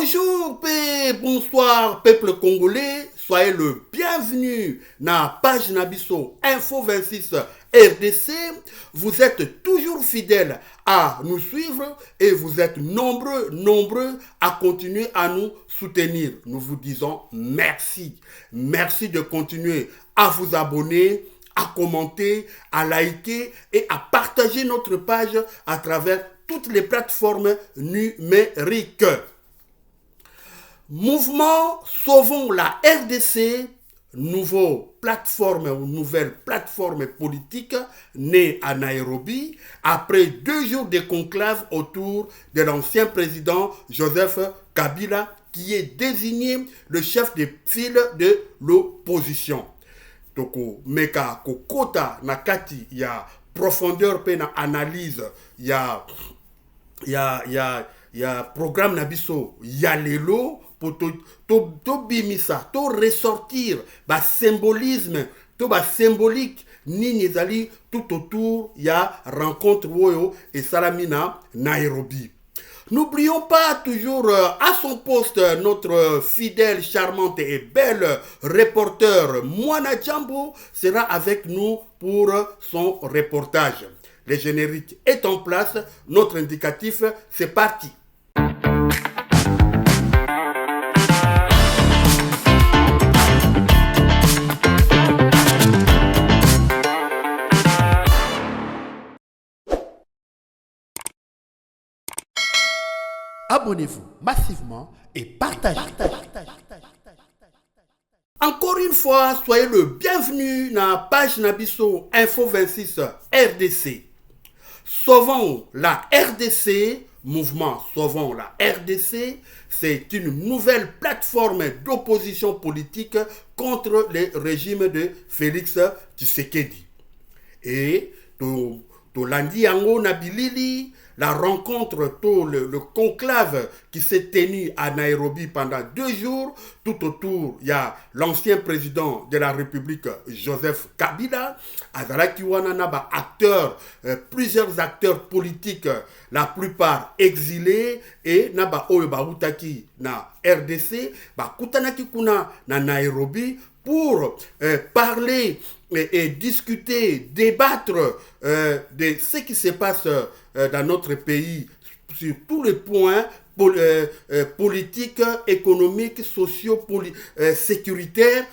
Bonjour, bonsoir, peuple congolais. Soyez le bienvenu dans la page Nabiso Info 26 RDC. Vous êtes toujours fidèles à nous suivre et vous êtes nombreux à continuer à nous soutenir. Nous vous disons merci. Merci de continuer à vous abonner, à commenter, à liker et à partager notre page à travers toutes les plateformes numériques. Mouvement Sauvons la RDC, nouvelle plateforme politique née à Nairobi après 2 jours de conclave autour de l'ancien président Joseph Kabila qui est désigné le chef de file de l'opposition. Toko meka kokota nakati ya profondeur pe na analyse ya programme nabiso ya lelo pour to bimisa to ressortir ba symbolisme to ba symbolique nini ezali tout autour ya rencontre woyo et salamina Nairobi. N'oublions pas toujours à son poste notre fidèle, charmante et belle reporter Moana Djambo sera avec nous pour son reportage. Le générique est en place, notre indicatif, c'est parti. Abonnez-vous massivement et partagez. Encore une fois, soyez le bienvenu dans la page Nabiso Info 26 RDC. Sauvons la RDC, mouvement Sauvons la RDC, c'est une nouvelle plateforme d'opposition politique contre le régime de Félix Tshisekedi. Et Tolandi Yango Nabilili, la rencontre, le conclave qui s'est tenu à Nairobi pendant 2 jours, tout autour, il y a l'ancien président de la République, Joseph Kabila, Azalaki Wananaba, plusieurs acteurs politiques, la plupart exilés, et Naba Oyoba Utaki na RDC, Kutanaki Kuna na Nairobi, pour parler et discuter, débattre de ce qui se passe dans notre pays sur tous les points politiques, économiques, sociaux, sécuritaires,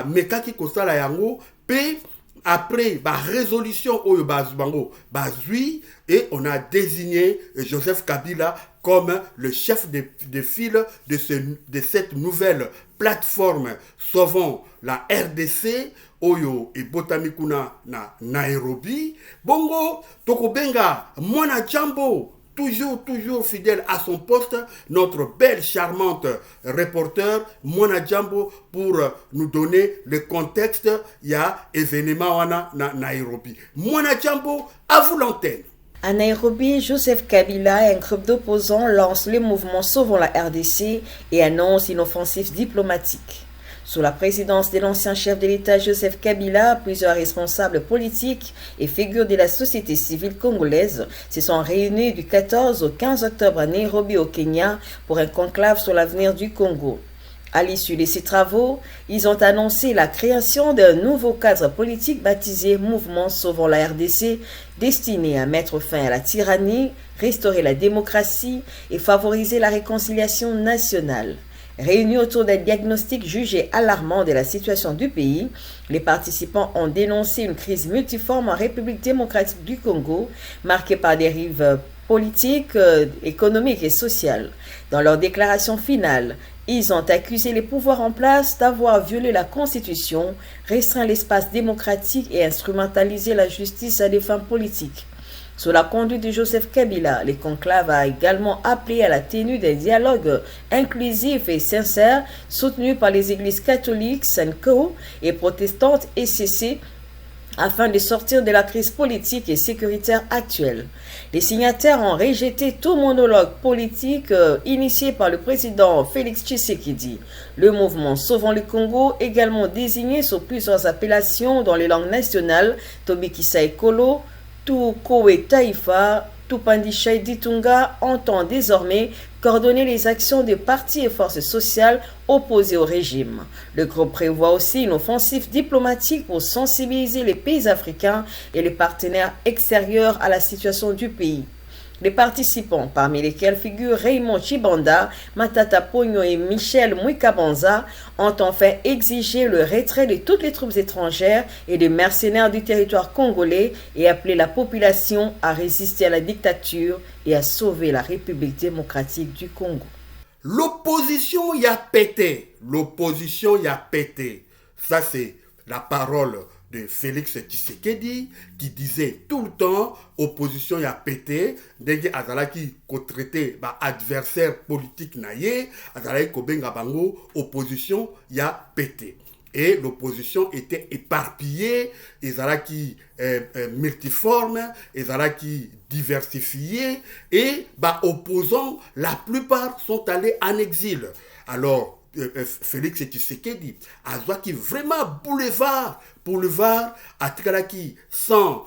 mekaki kosala yango, pe après résolution oyo bazubango bazui et on a désigné Joseph Kabila comme le chef de file de cette nouvelle plateforme Sauvons la RDC oyo et botamikuna na Nairobi. Bongo tokobenga Moana Djambo, toujours fidèle à son poste, notre belle charmante reporter Moana Djambo pour nous donner le contexte ya événement wana na Nairobi. Moana Djambo, à vous l'antenne. À Nairobi, Joseph Kabila et un groupe d'opposants lancent le mouvement Sauvons la RDC et annoncent une offensive diplomatique. Sous la présidence de l'ancien chef de l'État Joseph Kabila, plusieurs responsables politiques et figures de la société civile congolaise se sont réunis du 14 au 15 octobre à Nairobi au Kenya pour un conclave sur l'avenir du Congo. À l'issue de ces travaux, ils ont annoncé la création d'un nouveau cadre politique baptisé Mouvement Sauvons la RDC, destiné à mettre fin à la tyrannie, restaurer la démocratie et favoriser la réconciliation nationale. Réunis autour d'un diagnostic jugé alarmant de la situation du pays, les participants ont dénoncé une crise multiforme en République démocratique du Congo, marquée par des dérives politiques, économiques et sociales. Dans leur déclaration finale, ils ont accusé les pouvoirs en place d'avoir violé la Constitution, restreint l'espace démocratique et instrumentalisé la justice à des fins politiques. Sous la conduite de Joseph Kabila, le conclave a également appelé à la tenue d'un dialogue inclusif et sincère soutenu par les églises catholiques, SENCO et protestantes ECC afin de sortir de la crise politique et sécuritaire actuelle. Les signataires ont rejeté tout monologue politique initié par le président Félix Tshisekedi. Le mouvement Sauvons le Congo, également désigné sous plusieurs appellations dans les langues nationales, Tobikisa Ekolo, Tukowe Taïfa, Tupandishai Ditunga entend désormais coordonner les actions des partis et forces sociales opposées au régime. Le groupe prévoit aussi une offensive diplomatique pour sensibiliser les pays africains et les partenaires extérieurs à la situation du pays. Les participants, parmi lesquels figurent Raymond Chibanda, Matata Pogno et Michel Mwikabanza, ont enfin exigé le retrait de toutes les troupes étrangères et des mercenaires du territoire congolais et appelé la population à résister à la dictature et à sauver la République démocratique du Congo. L'opposition y a pété. L'opposition y a pété. Ça, c'est la parole de Félix Tshisekedi qui disait tout le temps opposition y a pété ndenge azalaki ko traité ba adversaire politique naye azalaki ko benga bango opposition y a pété et l'opposition était éparpillée ezalaki multiforme ezalaki diversifiée et ba opposants la plupart sont allés en exil. Alors Félix Tshisekedi azwaki vraiment boulevard atikalaki sans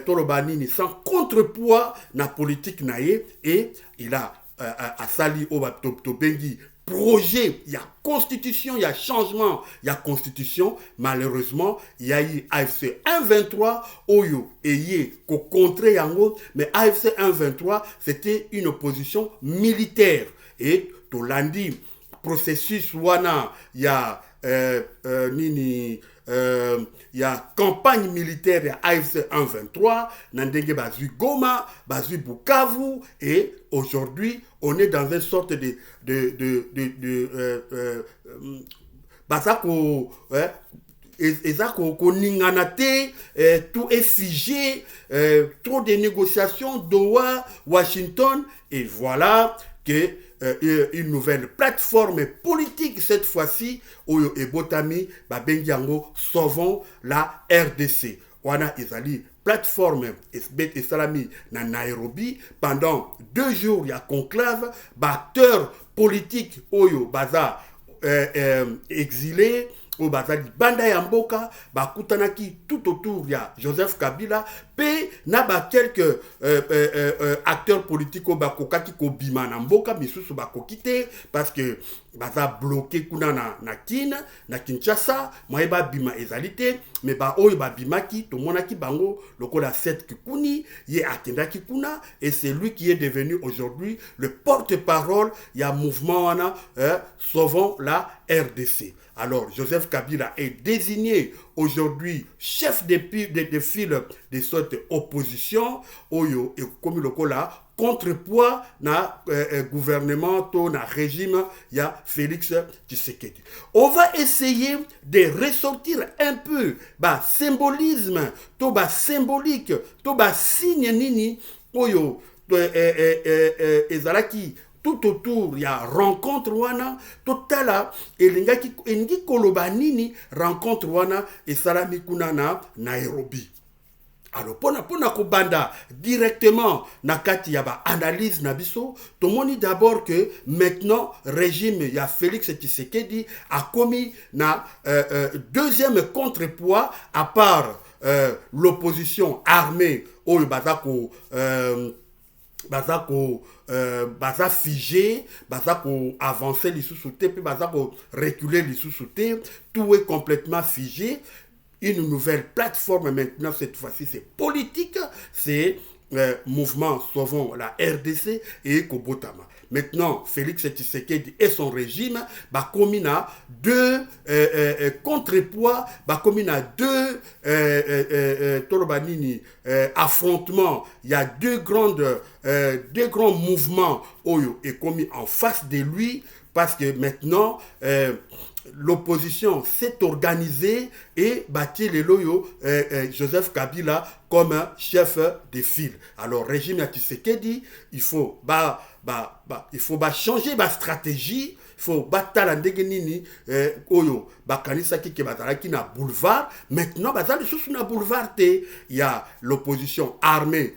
tolobanini sans contrepoids na politique naye et il a asali oba tobengi projet, il y a constitution, il y a changement, il y a constitution. Malheureusement, il y a eu AFC 1-23, Oyo et Yé, ko contre yango, mais AFC 1-23, c'était une opposition militaire. Et Tolandi, processus wana, il y a il y a campagne militaire ya AFC 1-23, Nandenge Bazui Goma, Bazui Bukavu, et aujourd'hui, on est dans une sorte de Bazako, tout est figé, trop de négociations, Doha, Washington, et voilà que une nouvelle plateforme politique cette fois-ci Oyo et Botami Babengiango sauvons la RDC. Wana ezali plateforme et salami na Nairobi pendant 2 jours il y a conclave acteurs politiques Oyo baza exilés au bazali banda ya mboka bakutanaki tout autour ya Joseph Kabila pe na ba quelques acteurs politiques bakokaki ko bima na mboka misusu bakokite parce que baza bloqué kuna na Kinshasa moyeba bima ezalité mais ba oyo ba bimaki to monaki bango lokola 7 kikuni ye akendaki kuna et c'est lui qui est devenu aujourd'hui le porte-parole ya mouvement wana sauvons la RDC. Alors, Joseph Kabila est désigné aujourd'hui chef de file de cette opposition, Oyo et comme le kola, contrepoids na gouvernement, to na régime, il y a Félix Tshisekedi. On va essayer de ressortir un peu ba symbolisme, to ba symbolique, to ba signe nini, Oyo, ezalaki. Tout autour, il y a rencontre wana, totala, et l'ingaki koloba nini, rencontre wana, et salami kuna na Nairobi. Alors, pona kobanda directement nakati yaba analyse nabiso, tomoni d'abord que maintenant, régime ya Félix Tshisekedi a commis na deuxième contrepoids à part l'opposition armée, au bazako baza figé, baza avancer les sous-soutés, puis baza reculer les sous-soutés, tout est complètement figé. Une nouvelle plateforme maintenant, cette fois-ci, c'est politique, c'est mouvement Sauvons la RDC et Kobotama. Maintenant, Félix Tshisekedi et son régime, commis à 2 contrepoids, commis à 2 affrontements. Il y a 2 grands mouvements Oyo est commis en face de lui parce que maintenant l'opposition s'est organisée et bâti le loyo Joseph Kabila comme chef de file. Alors régime Tshisekedi, il faut changer ma stratégie, il faut battre ndenge nini oyo bakanisaki ke bazalaki na boulevard. Maintenant bazali sous na boulevard te, il y a l'opposition armée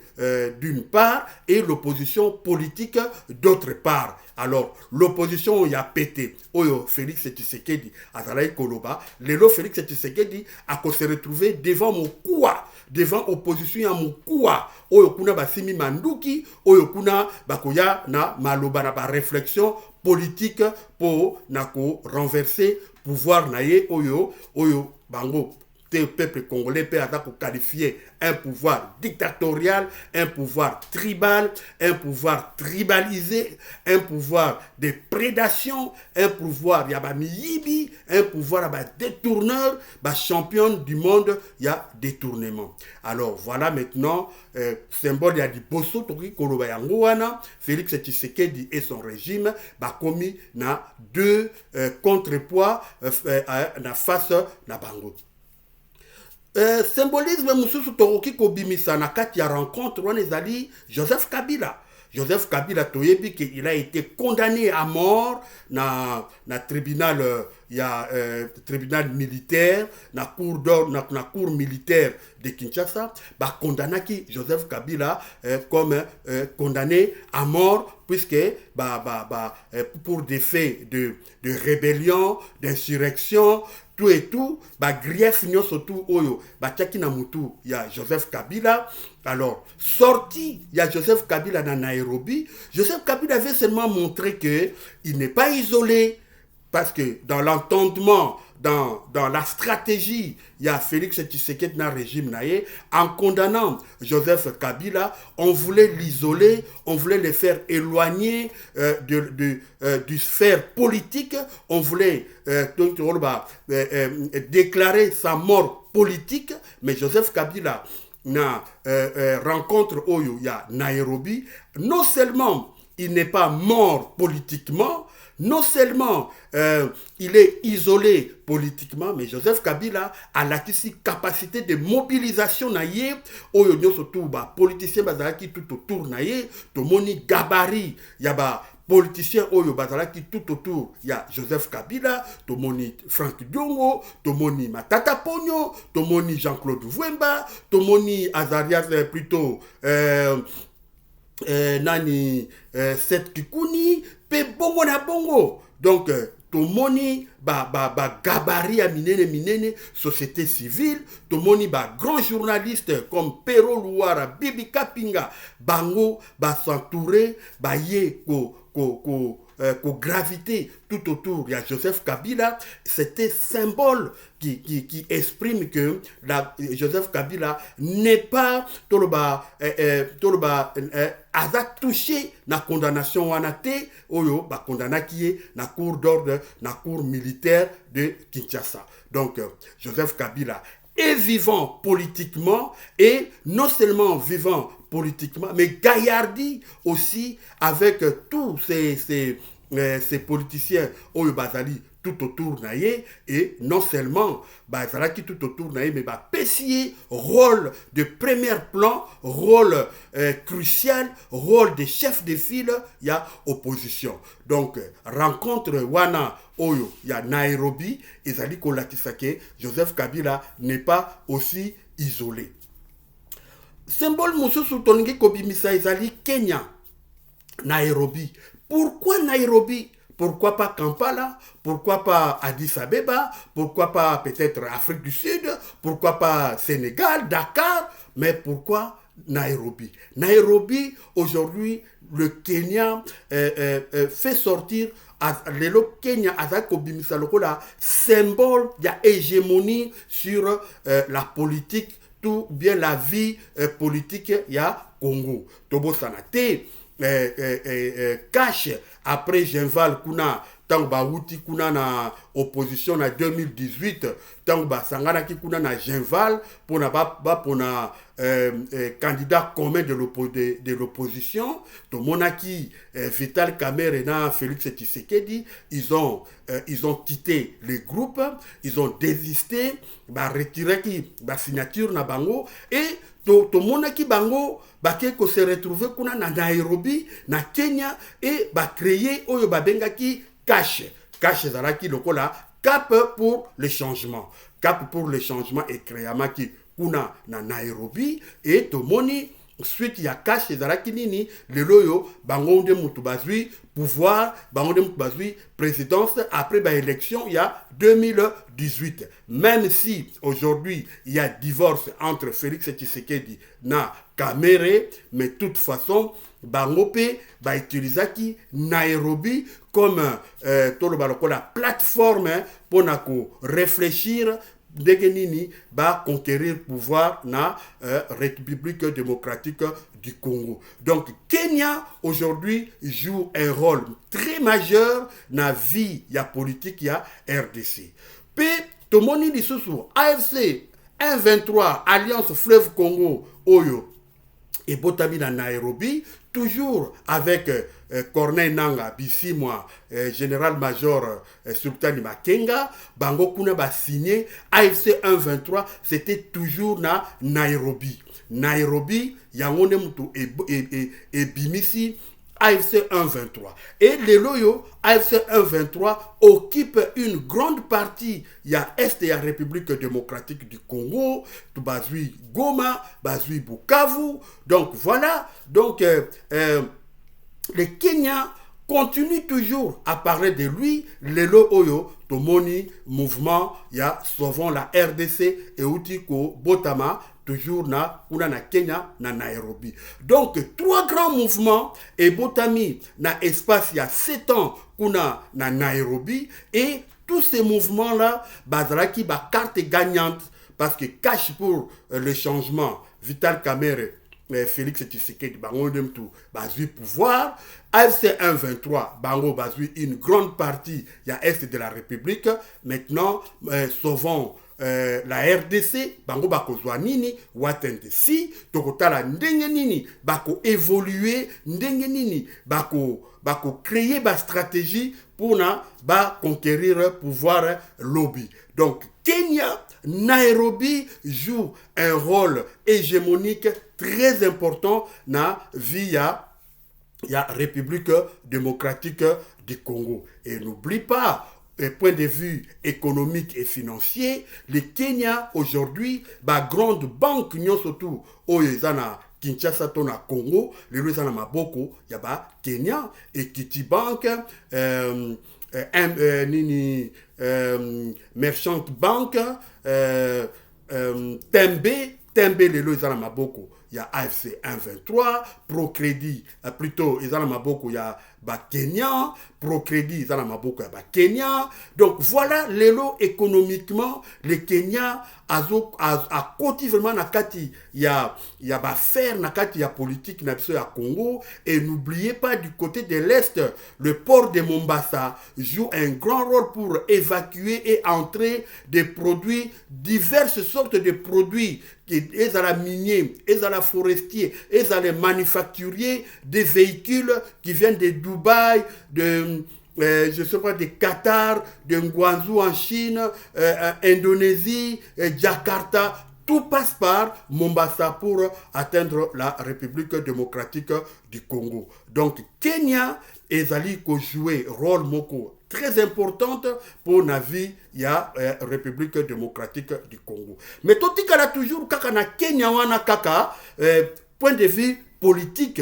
d'une part et l'opposition politique d'autre part. Alors l'opposition y a pété oyo Félix Tshisekedi azalaki koloba lelo Félix Tshisekedi a se retrouver devant mon quoi, devant opposition ya mukua oyo kuna basimi manduki oyo kuna bakoya na maloba na ba réflexion politique pour na ko renverser pouvoir na ye oyo bango le peuple congolais peut qualifier un pouvoir dictatorial, un pouvoir tribal, un pouvoir tribalisé, un pouvoir de prédation, un pouvoir miyibi, un pouvoir détourneur, champion du monde, il y a détournement. Alors voilà maintenant, symbole, il y a du Bosso, Toki Koloba Yangoana, Félix Tshisekedi et son régime, commis na deux contrepoids face na bango. Symbolisme mususu toroki kobimisa na kati ya rencontre wana ezali Joseph Kabila. Joseph Kabila toyebi que il a été condamné à mort na tribunal tribunal militaire na cour d'ordre na cour militaire de Kinshasa condamnaki Joseph Kabila comme condamné à mort puisque pour des faits de rébellion, d'insurrection, tout et tout, grief nyonso tout oyo batiaki na mutu ya Joseph Kabila. Alors, sorti ya Joseph Kabila na Nairobi, Joseph Kabila avait seulement montré que il n'est pas isolé parce que dans l'entendement, dans la stratégie, il y a Félix Tshisekedi dans le régime naïe, en condamnant Joseph Kabila, on voulait l'isoler, on voulait le faire éloigner du sphère politique, on voulait déclarer sa mort politique, mais Joseph Kabila na rencontre oyo ya Nairobi, non seulement il n'est pas mort politiquement, non seulement il est isolé politiquement, mais Joseph Kabila a la capacité de mobilisation naïe, oyo nyoso tout politicien bazalaki tout autour naïe, to moni gabarit yaba politicien oyo bazalaki tout autour ya Joseph Kabila, to moni Frank Diongo, to moni Matata Ponyo, to moni Jean-Claude Vwemba, to moni Azarias plutôt nani Seth Kikuni pe bongo na bongo. Donc tomoni gabarit à minene société civile, tomoni grand journaliste comme Pero Luara, Bibi Kapinga, bango s'entourer ye gravité tout autour. Il y a Joseph Kabila, c'était symbole qui exprime que Joseph Kabila n'est pas a touché na condamnation wanate oyo condamna qui est na cour d'ordre na cour militaire de Kinshasa. Donc Joseph Kabila est vivant politiquement et non seulement vivant politiquement mais gaillardi aussi avec tous ces politiciens oyo bazali tout autour naïe et non seulement bazalaki tout autour naïe mais pessier rôle de premier plan, rôle crucial, rôle de chef de file, il y a opposition. Donc rencontre wana oyo ya Nairobi ezali kolakisa ke Joseph Kabila n'est pas aussi isolé. Symbole mususu tolingi kobimisa ezali Kenya, Nairobi. Pourquoi Nairobi? Pourquoi pas Kampala? Pourquoi pas Addis Abeba? Pourquoi pas peut-être Afrique du Sud? Pourquoi pas Sénégal, Dakar? Mais pourquoi Nairobi? Nairobi, aujourd'hui, le Kenya fait sortir le Kenya azako bimisa lokola symbole de hégémonie sur la politique, tout bien la vie politique ya Congo. Tobo Sanate cache après Genval kuna tango bauti kuna na opposition na 2018 tango basangana ki kuna na Genval pona pona candidat commun de l'opposition to monaki Vital Kamerhe na Félix Tshisekedi ils ont quitté les groupes, ils ont désisté retiré ki signature na bango et to monaki bango bakeko se retrouver kuna na Nairobi na Kenya et créer oyo babengaki cache zalaki lokola cap pour le changement et créamaki kuna na Nairobi et tomoni suite ya cash ezalaki nini lelo oyo bango nde mutu bazwi pouvoir, bango nde mutu bazwi présidence après élection il y a 2018. Même si aujourd'hui il y a divorce entre Félix Tshisekedi na Kamere, mais de toute façon bango pe utilisaki Nairobi comme la plateforme pour réfléchir ndenge nini conquérir pouvoir na République démocratique du Congo. Donc Kenya aujourd'hui joue un rôle très majeur na vie ya politique ya RDC. Pe tomoni lisusu AFC 123 Alliance Fleuve Congo oyo et botami na Nairobi, toujours avec Corneille Nanga Bisimwa, général-major Sultani Makenga, bango kuna ba signé AFC 123, c'était toujours na Nairobi. Nairobi, yangone mutu et bimisi AFC 123. Et les loyaux AFC 123 occupe une grande partie ya Est et la République démocratique du Congo, tout bazui Goma, bazui Bukavu. Donc voilà, donc le Kenya continue toujours à parler de lui, Lelo Oyo, Tomoni, mouvement, ya Sauvons la RDC et Utiko Botama, toujours na Kenya, na Nairobi. Donc, trois grands mouvements, et Botami, na espace, il y a 7 ans, kuna na Nairobi, et tous ces mouvements-là, bazaraki, ba carte gagnante, parce que cash pour le changement, Vital Kamerhe, Félix Tshisekedi, bango demtou, bazui pouvoir, AFC 123, bango bazui une grande partie, il y a Est de la République, maintenant, sauvons la RDC, bango bako zwa nini, watende si, tokotala ndenge nini, bako évoluer, ndenge nini, bako créer ba stratégie pour na ba conquérir pouvoir lobby. Donc Kenya, Nairobi joue un rôle hégémonique très important na via la République démocratique du Congo. Et n'oublie pas, point de vue économique et financier, le Kenya aujourd'hui, ba grande banque nyo surtout oyezana Kinshasa to na Congo, le ezana maboko ya ba Kenya, Equity Bank, Merchant Bank, Tembe lelo ezana maboko ya AFC 123, Procrédit plutôt ezana maboko ya ba Kenya, Procrédit ezana maboko ya ba Kenya. Donc voilà lelo économiquement le Kenya a koti vraiment na kati ya ba faire na kati ya politique na biso ya Congo. Et n'oubliez pas, du côté de l'Est, le port de Mombasa joue un grand rôle pour évacuer et entrer des produits, diverses sortes de produits, et à la minier, et à la forestier, et à les manufacturiers, des véhicules qui viennent de Dubaï, je sais pas, de Qatar, de Guangzhou en Chine, Indonésie, Jakarta. Tout passe par Mombasa pour atteindre la République démocratique du Congo. Donc Kenya ezali ko jouer rôle moko très importante pour la vie ya République démocratique du Congo. Mais totikala toujours kaka na Kenya wana kaka point de vue politique.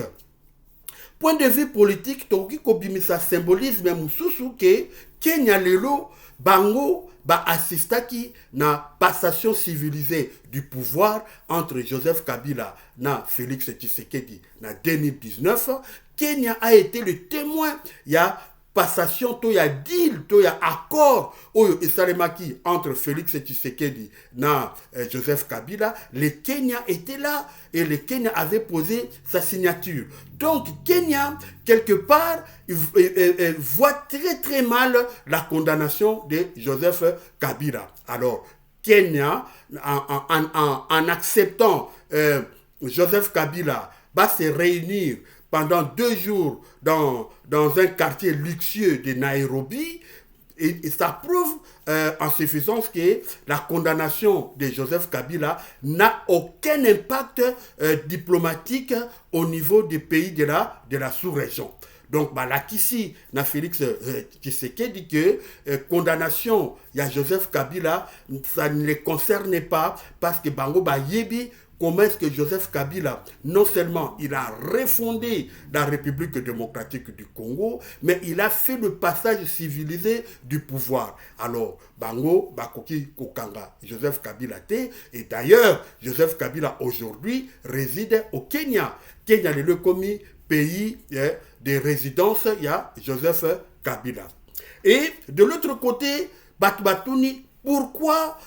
Point de vue politique, toki kobimisa symbolisme mususu ke Kenya lelo bango ba assistaki na passation civilisée du pouvoir entre Joseph Kabila na Félix Tshisekedi na 2019. Kenya a été le témoin ya passation to ya deal to ya accord oyo esalemaki entre Félix Tshisekedi na Joseph Kabila. Le Kenya était là et le Kenya avait posé sa signature. Donc Kenya quelque part voit très très mal la condamnation de Joseph Kabila. Alors Kenya en acceptant Joseph Kabila va se réunir pendant 2 jours dans un quartier luxueux de Nairobi, et ça prouve en suffisance que la condamnation de Joseph Kabila n'a aucun impact diplomatique au niveau des pays de la sous-région. Donc, là, ici, na Félix Tshisekedi dit que condamnation, il y a Joseph Kabila, ça ne les concerne pas parce que Bango Yebi, comment est-ce que Joseph Kabila, non seulement il a refondé la République démocratique du Congo, mais il a fait le passage civilisé du pouvoir. Alors, Bango, Bakoki, Kokanga, Joseph Kabila T, et d'ailleurs, Joseph Kabila aujourd'hui réside au Kenya. Kenya est le commis pays de résidence, il y a Joseph Kabila. Et de l'autre côté, Batbatuni, pourquoi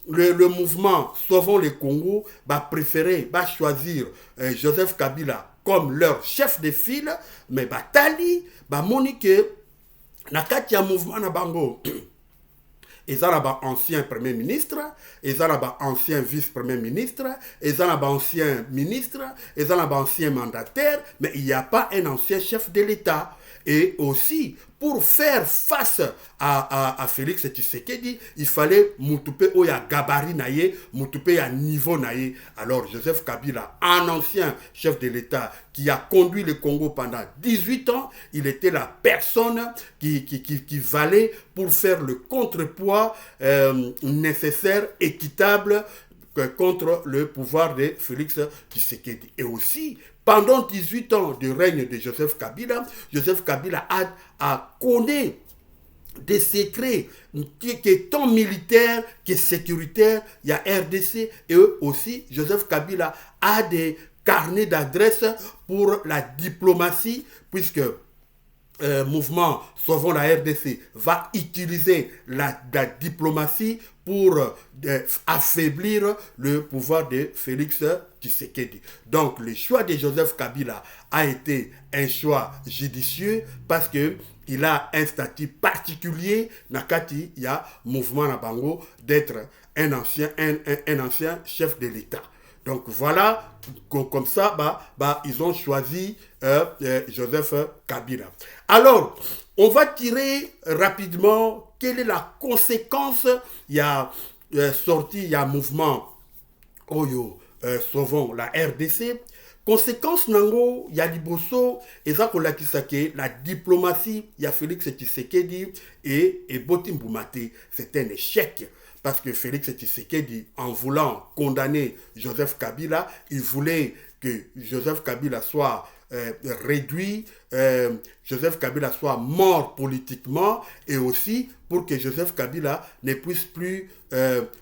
le mouvement Sauvons le Congo va préférer, va choisir Joseph Kabila comme leur chef de file, mais Batali, Monique, Nakatia mouvement na bango. Ils ont là-bas ancien premier ministre, ils ont là-bas ancien vice-premier ministre, ils ont là-bas ancien ministre, ils ont là-bas ancien mandataire, mais il n'y a pas un ancien chef de l'État. Et aussi, pour faire face à Félix Tshisekedi, il fallait Moutoupe Oya Gabari Naye, Moutoupe ya niveau Naye. Alors Joseph Kabila, un ancien chef de l'État qui a conduit le Congo pendant 18 ans, il était la personne qui valait pour faire le contrepoids nécessaire, équitable contre le pouvoir de Félix Tshisekedi. Et aussi, pendant 18 ans de règne de Joseph Kabila a connu des secrets qui est tant militaire que sécuritaire. Il y a RDC et eux aussi, Joseph Kabila a des carnets d'adresses pour la diplomatie, puisque mouvement Sauvons la RDC va utiliser la diplomatie pour affaiblir le pouvoir de Félix Tshisekedi. Donc le choix de Joseph Kabila a été un choix judicieux parce que il a un statut particulier nakati ya mouvement na bango d'être un ancien chef de l'État. Donc voilà, comme ça, ils ont choisi Joseph Kabila. Alors, on va tirer rapidement quelle est la conséquence. Il y a sorti, il y a mouvement Oyo, Sauvons la RDC. Conséquence nango, il y a liboso, et ça qu'on l'a kisake, la diplomatie, il y a Félix Tshisekedi et Botim Boumate. C'est un échec. Parce que Félix Tshisekedi, en voulant condamner Joseph Kabila, il voulait que Joseph Kabila soit réduit, Joseph Kabila soit mort politiquement, et aussi pour que Joseph Kabila ne puisse plus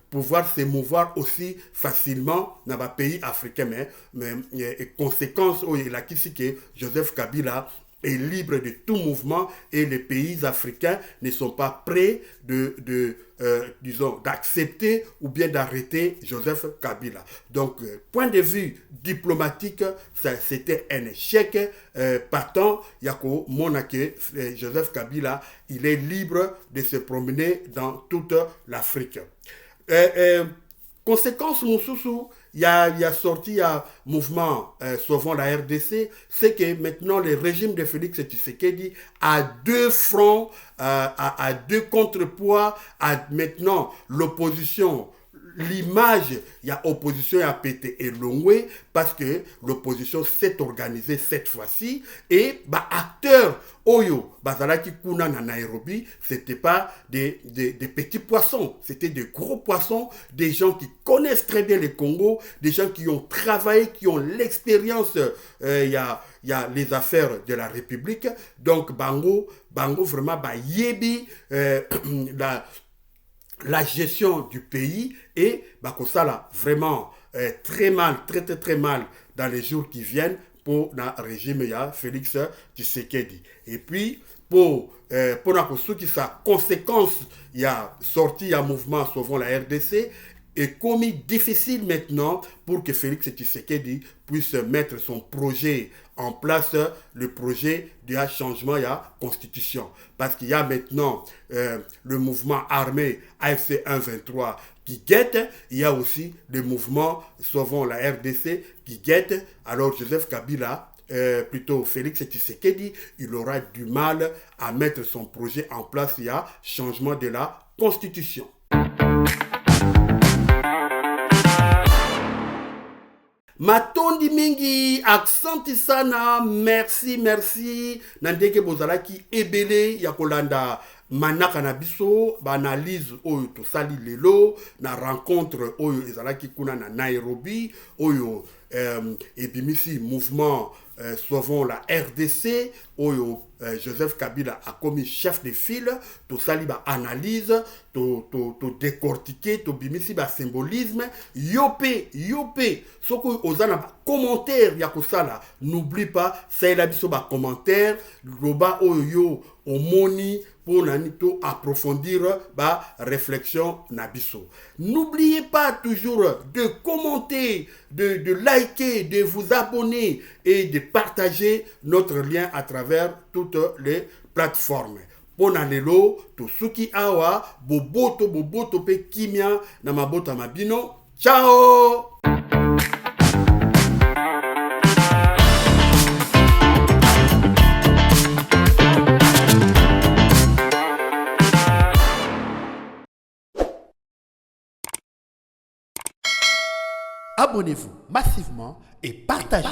pouvoir se mouvoir aussi facilement dans les pays africains. Mais conséquence, il a dit que Joseph Kabila est libre de tout mouvement et les pays africains ne sont pas prêts d'accepter ou bien d'arrêter Joseph Kabila. Donc, point de vue diplomatique, c'était un échec patent. Yako Monake, Joseph Kabila, il est libre de se promener dans toute l'Afrique. Conséquence, Moussoussou, il y a sorti un mouvement Sauvons la RDC, c'est que maintenant le régime de Félix Tshisekedi a deux fronts, a deux contrepoids, a maintenant l'opposition. L'image, il y a opposition à Pété et Longwe parce que l'opposition s'est organisée cette fois-ci et acteurs Oyo, Bazalaki Kuna na Nairobi, c'était pas des petits poissons, c'était des gros poissons, des gens qui connaissent très bien le Congo, des gens qui ont travaillé, qui ont l'expérience, il y a les affaires de la République, donc Bango vraiment yebi la gestion du pays et ça là vraiment très mal dans les jours qui viennent pour le régime ya Félix Tshisekedi. Et puis pour qui sa conséquence il y a sorti un mouvement Sauvons la RDC est commis difficile maintenant pour que Félix Tshisekedi puisse mettre son projet en place, le projet du changement de la constitution. Parce qu'il y a maintenant le mouvement armé AFC 123 qui guette, il y a aussi le mouvement Sauvons la RDC qui guette. Alors Joseph Kabila, plutôt Félix Tshisekedi, il aura du mal à mettre son projet en place, il y a changement de la constitution. Matondi mingi, accenti sana, merci. Nandeke bozalaki ebele ya kolanda manaka na biso, ba analyse oyo to sali lelo, na rencontre oyo ezalaki kuna na Nairobi, oyo ebimisi mouvement sauvons la RDC, oyo Joseph Kabila a commis chef de file, to sali ba analyse, to décortiquer, to bimisi ba symbolisme, yope, soko ozana ba commentaire ya kosala, n'oublie pas, c'est la biso ba commentaire, loba oyo yo omoni, pour nanito approfondir ba réflexion nabiso. N'oubliez pas toujours de commenter, de liker, de vous abonner et de partager notre lien à travers toutes les plateformes. Pona lelo, to suki awa, boboto pe kimia na mabota mabino. Ciao! Abonnez-vous massivement et partagez.